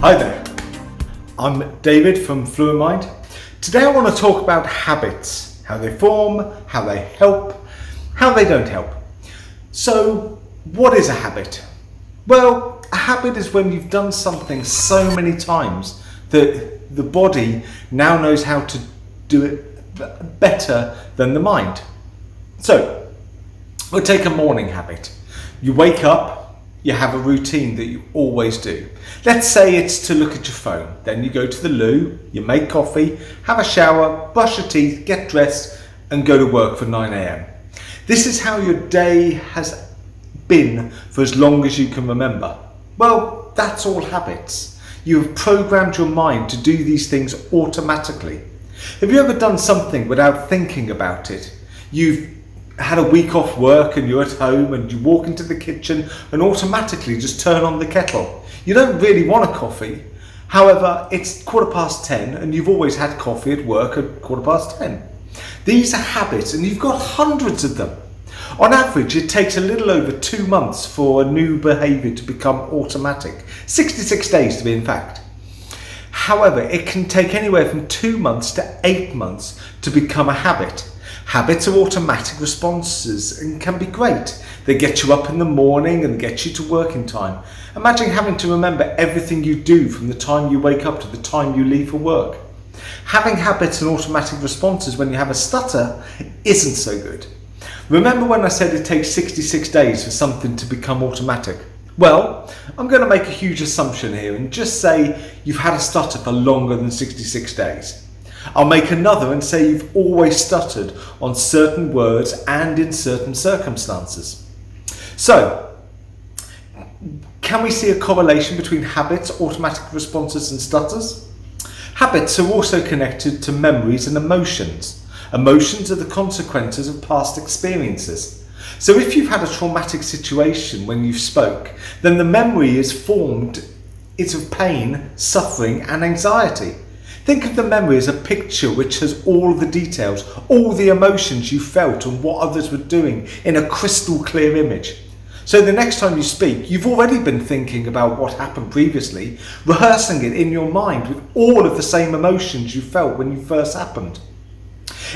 Hi there, I'm David from Fluent Mind. Today I want to talk about habits, how they form, how they help, how they don't help. So, what is a habit? Well, a habit is when you've done something so many times that the body now knows how to do it better than the mind. So, we'll take a morning habit. You wake up, you have a routine that you always do. Let's say it's to look at your phone. Then you go to the loo, you make coffee, have a shower, brush your teeth, get dressed and go to work for 9 a.m. This is how your day has been for as long as you can remember. Well, that's all habits. You have programmed your mind to do these things automatically. Have you ever done something without thinking about it? You've had a week off work and you're at home and you walk into the kitchen and automatically just turn on the kettle. You don't really want a coffee. However, it's 10:15 and you've always had coffee at work at 10:15. These are habits and you've got hundreds of them. On average, it takes a little over 2 months for a new behaviour to become automatic. 66 days to be in fact. However, it can take anywhere from 2 months to 8 months to become a habit. Habits are automatic responses and can be great. They get you up in the morning and get you to work in time. Imagine having to remember everything you do from the time you wake up to the time you leave for work. Having habits and automatic responses when you have a stutter isn't so good. Remember when I said it takes 66 days for something to become automatic? Well, I'm going to make a huge assumption here and just say you've had a stutter for longer than 66 days. I'll make another and say you've always stuttered on certain words and in certain circumstances. So, can we see a correlation between habits, automatic responses and stutters? Habits are also connected to memories and emotions. Emotions are the consequences of past experiences. So if you've had a traumatic situation when you spoke, then the memory is formed, it's of pain, suffering and anxiety. Think of the memory as a picture which has all the details, all the emotions you felt and what others were doing in a crystal clear image. So the next time you speak, you've already been thinking about what happened previously, rehearsing it in your mind with all of the same emotions you felt when you first happened.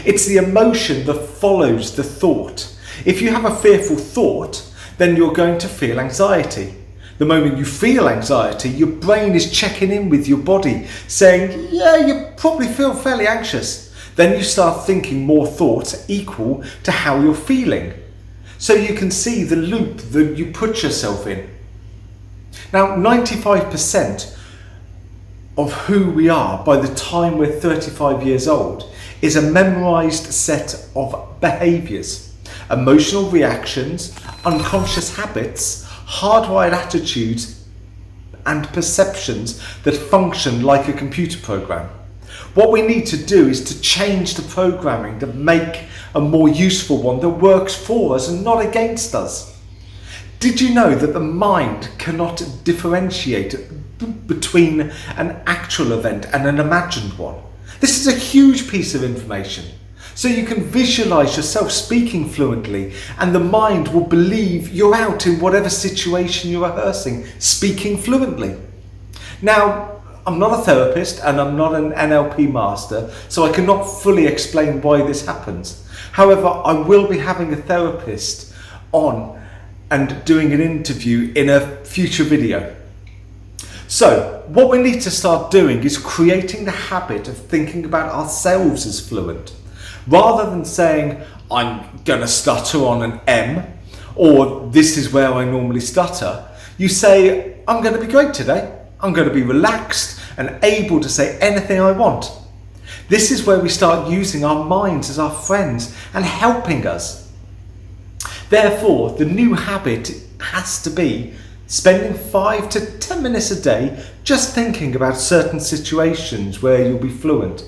It's the emotion that follows the thought. If you have a fearful thought, then you're going to feel anxiety. The moment you feel anxiety, your brain is checking in with your body, saying, yeah, you probably feel fairly anxious. Then you start thinking more thoughts equal to how you're feeling. So you can see the loop that you put yourself in. Now, 95% of who we are by the time we're 35 years old is a memorized set of behaviors, emotional reactions, unconscious habits, hardwired attitudes and perceptions that function like a computer program. What we need to do is to change the programming to make a more useful one that works for us and not against us. Did you know that the mind cannot differentiate between an actual event and an imagined one? This is a huge piece of information. So you can visualize yourself speaking fluently and the mind will believe you're out in whatever situation you're rehearsing, speaking fluently. Now, I'm not a therapist and I'm not an NLP master, so I cannot fully explain why this happens. However, I will be having a therapist on and doing an interview in a future video. So, what we need to start doing is creating the habit of thinking about ourselves as fluent. Rather than saying, I'm going to stutter on an M, or this is where I normally stutter, you say, I'm going to be great today. I'm going to be relaxed and able to say anything I want. This is where we start using our minds as our friends and helping us. Therefore, the new habit has to be spending 5 to 10 minutes a day just thinking about certain situations where you'll be fluent.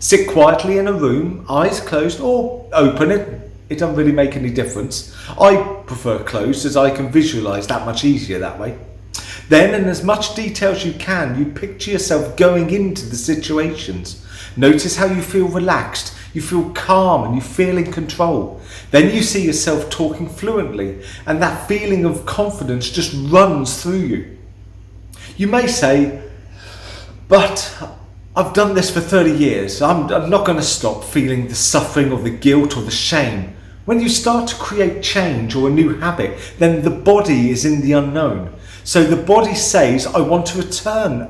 Sit quietly in a room, eyes closed or open, it doesn't really make any difference. I prefer closed as I can visualise that much easier that way. Then in as much detail as you can, you picture yourself going into the situations. Notice how you feel relaxed, you feel calm and you feel in control. Then you see yourself talking fluently and that feeling of confidence just runs through you. You may say, But I've done this for 30 years. I'm not going to stop feeling the suffering or the guilt or the shame. When you start to create change or a new habit, then the body is in the unknown. So the body says, I want to return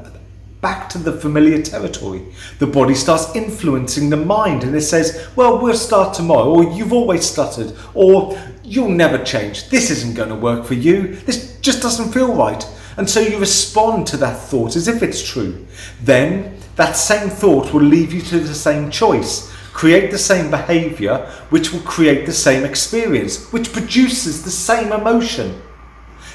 back to the familiar territory. The body starts influencing the mind and it says, well, we'll start tomorrow, or you've always stuttered, or you'll never change. This isn't going to work for you. This just doesn't feel right. And so you respond to that thought as if it's true. Then that same thought will lead you to the same choice, create the same behavior, which will create the same experience, which produces the same emotion.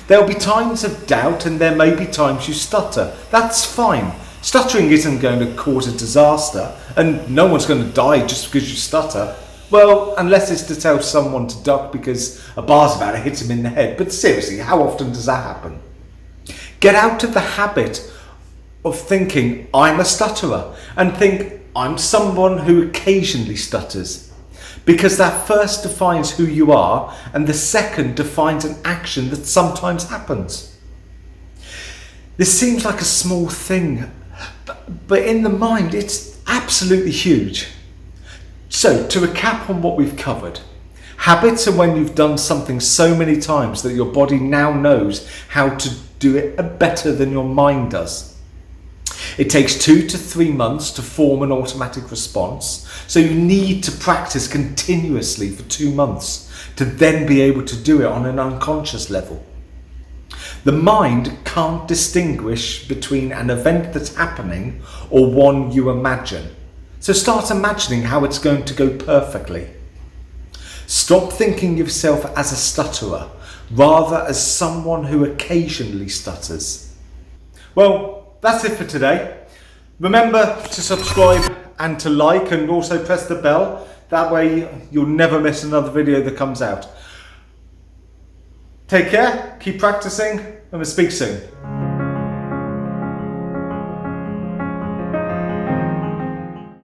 There'll be times of doubt and there may be times you stutter. That's fine. Stuttering isn't going to cause a disaster and no one's going to die just because you stutter. Well, unless it's to tell someone to duck because a bar's about to hit him in the head. But seriously, how often does that happen? Get out of the habit of thinking I'm a stutterer and think I'm someone who occasionally stutters. Because that first defines who you are and the second defines an action that sometimes happens. This seems like a small thing, but in the mind it's absolutely huge. So to recap on what we've covered, habits are when you've done something so many times that your body now knows how to do it better than your mind does. It takes 2 to 3 months to form an automatic response, so you need to practice continuously for 2 months to then be able to do it on an unconscious level. The mind can't distinguish between an event that's happening or one you imagine. So start imagining how it's going to go perfectly. Stop thinking of yourself as a stutterer, rather as someone who occasionally stutters. Well, that's it for today. Remember to subscribe and to like and also press the bell. That way you'll never miss another video that comes out. Take care, keep practicing, and we'll speak soon.